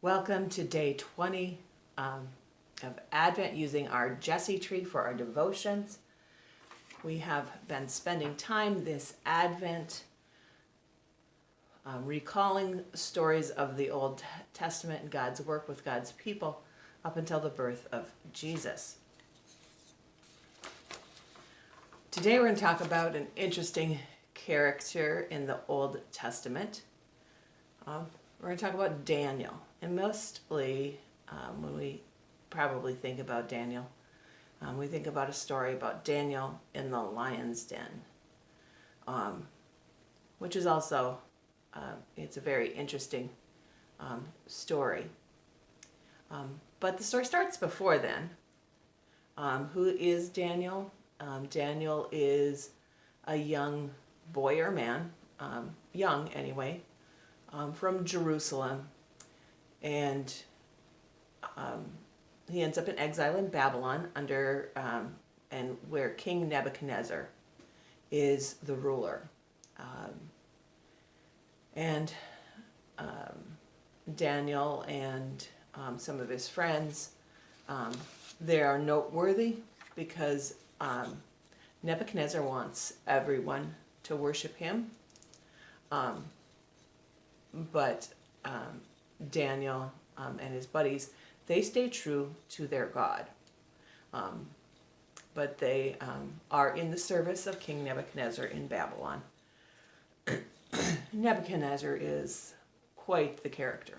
Welcome to day 20 of Advent using our Jesse tree for our devotions. We have been spending time this Advent recalling stories of the Old Testament and God's work with God's people up until the birth of Jesus. Today we're going to talk about an interesting character in the Old Testament. We're going to talk about Daniel. And mostly, when we probably think about Daniel, we think about a story about Daniel in the lion's den, which is also, it's a very interesting story. But the story starts before then. Who is Daniel? Daniel is a young boy or man, young anyway, from Jerusalem. And he ends up in exile in Babylon under and where King Nebuchadnezzar is the ruler. Daniel and some of his friends, they are noteworthy because Nebuchadnezzar wants everyone to worship him, but Daniel and his buddies, they stay true to their God. But they are in the service of King Nebuchadnezzar in Babylon. Nebuchadnezzar is quite the character.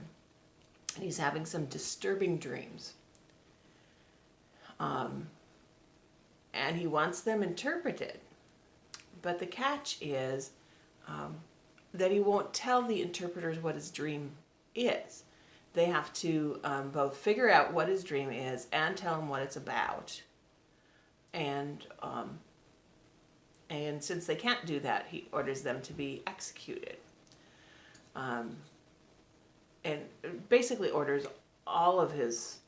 And he's having some disturbing dreams. And he wants them interpreted. But the catch is that he won't tell the interpreters what his dream is. They have to both figure out what his dream is and tell him what it's about. And since they can't do that, he orders them to be executed. And basically orders all of his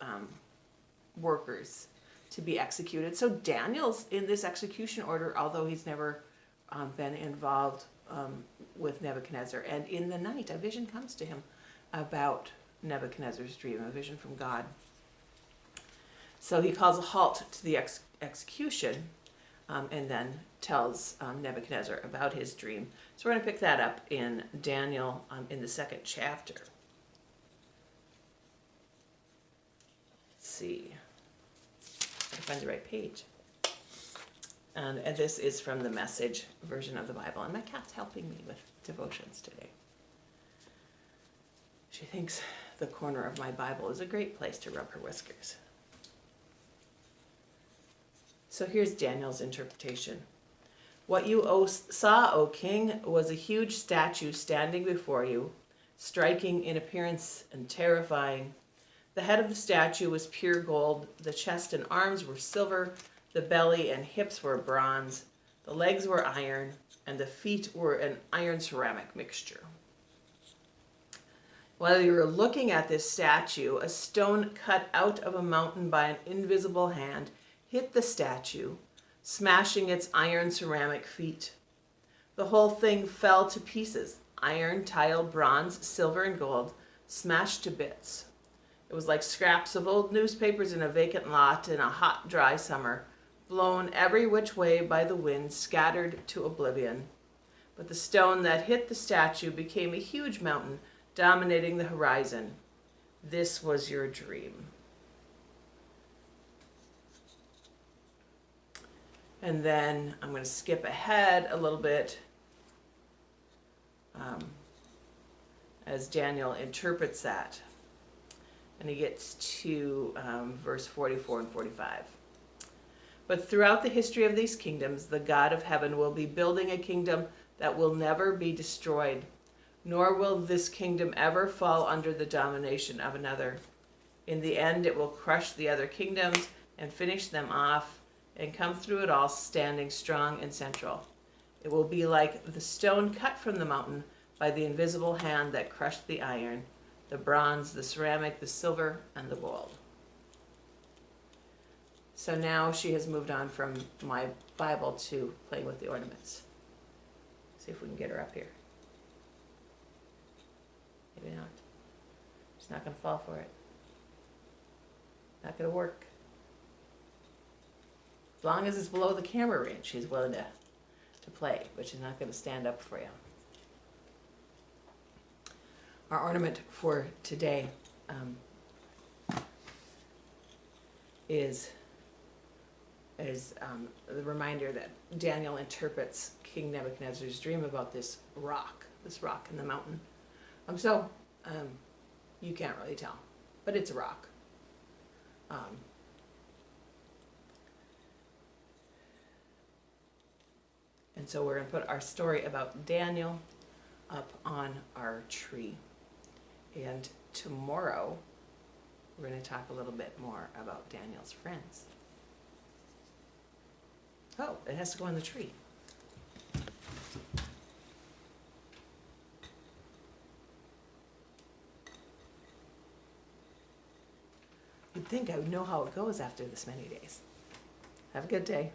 workers to be executed. So Daniel's in this execution order, although he's never been involved with Nebuchadnezzar. And in the night, a vision comes to him about Nebuchadnezzar's dream, a vision from God. So he calls a halt to the execution and then tells Nebuchadnezzar about his dream. So we're going to pick that up in Daniel in the 2nd chapter. Let's see. I find the right page. And this is from the Message version of the Bible. And my cat's helping me with devotions today. She thinks the corner of my Bible is a great place to rub her whiskers. So here's Daniel's interpretation. What you saw, O king, was a huge statue standing before you, striking in appearance and terrifying. The head of the statue was pure gold, the chest and arms were silver, the belly and hips were bronze, the legs were iron, and the feet were an iron ceramic mixture. While you were looking at this statue, a stone cut out of a mountain by an invisible hand hit the statue, smashing its iron ceramic feet. The whole thing fell to pieces, iron, tile, bronze, silver, and gold, smashed to bits. It was like scraps of old newspapers in a vacant lot in a hot, dry summer, blown every which way by the wind, scattered to oblivion. But the stone that hit the statue became a huge mountain, dominating the horizon. This was your dream. And then I'm going to skip ahead a little bit as Daniel interprets that. And he gets to verse 44 and 45. But throughout the history of these kingdoms, the God of heaven will be building a kingdom that will never be destroyed, nor will this kingdom ever fall under the domination of another. In the end, it will crush the other kingdoms and finish them off and come through it all standing strong and central. It will be like the stone cut from the mountain by the invisible hand that crushed the iron, the bronze, the ceramic, the silver, and the gold. So now she has moved on from my Bible to playing with the ornaments. See if we can get her up here. Maybe not. She's not going to fall for it. Not going to work. As long as it's below the camera range, she's willing to play, but she's not going to stand up for you. Our ornament for today is the reminder that Daniel interprets King Nebuchadnezzar's dream about this rock in the mountain. You can't really tell, but it's a rock. And so we're going to put our story about Daniel up on our tree. And tomorrow, we're going to talk a little bit more about Daniel's friends. Oh, it has to go on the tree. You'd think I would know how it goes after this many days. Have a good day.